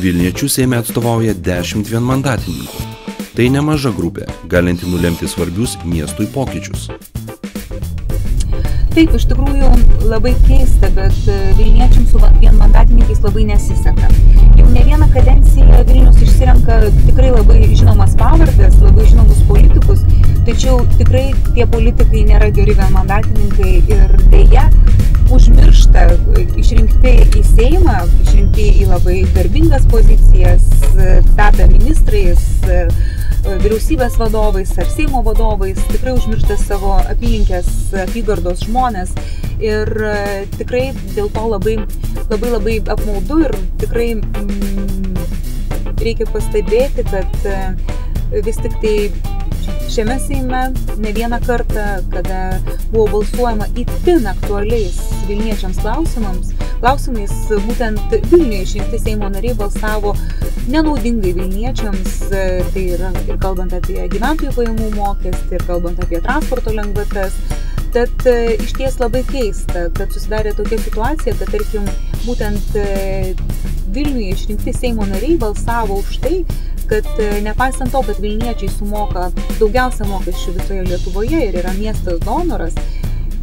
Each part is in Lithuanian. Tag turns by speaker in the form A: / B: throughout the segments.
A: Vilniečių Seime atstovauja 10 vienmandatininkų. Tai nemaža grupė, galinti nulemti svarbius miestui pokyčius.
B: Taip, iš tikrųjų labai keista, bet vilniečiams su vienmandatininkais labai nesiseka. Jau ne vieną kadenciją Vilnius išsirenka tikrai labai žinomas pavardės, labai žinomus politikus, tačiau tikrai tie politikai nėra geri vienmandatininkai ir deja užmiršta išrinkti į Seimą, išrinkti į labai garbingas pozicijas, tapę ministrais, vyriausybės vadovais ar Seimo vadovais, tikrai užmiršta savo apylinkės, apygardos žmonės ir tikrai dėl to labai apmaudu ir tikrai reikia pastebėti, kad vis tik tai šiame Seime ne vieną kartą, kada buvo balsuojama itin aktualiais vilniečiams klausimais, būtent Vilniuje išrinkti Seimo nariai balsavo nenaudingai vilniečiams, tai yra ir kalbant apie gyventojų pajamų mokestį, ir kalbant apie transporto lengvatas. Tad iš ties labai keista, kad susidarė tokia situacija, kad tarkim būtent Vilniuje išrinkti Seimo nariai balsavo už tai, kad nepaisant to, kad vilniečiai sumoka daugiausia mokesčių visoje Lietuvoje ir yra miestas donoras,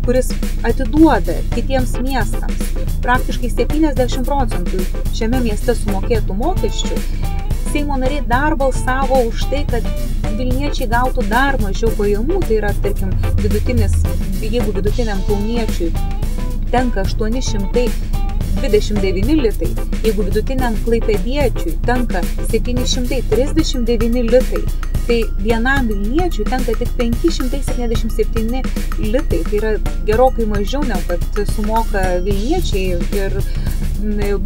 B: kuris atiduoda kitiems miestams praktiškai 70% šiame mieste sumokėtų mokesčių, Seimo nariai dar balsavo už tai, kad vilniečiai gautų dar mažiau pajamų, tai yra, tarkim, jeigu vidutiniam kauniečiui tenka 829 litai, jeigu vidutiniam klaipėdiečiui tenka 739 litai, tai vienam vilniečiui tenka tik 577 litai, tai yra gerokai mažiau negu kad sumoka vilniečiai ir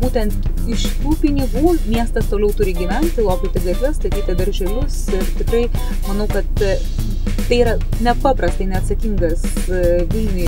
B: būtent iš tų pinigų miestas toliau turi gyventi, lopyti gatves, statyti darželius ir tikrai manau, kad tai yra nepaprastai neatsakingas Vilniuje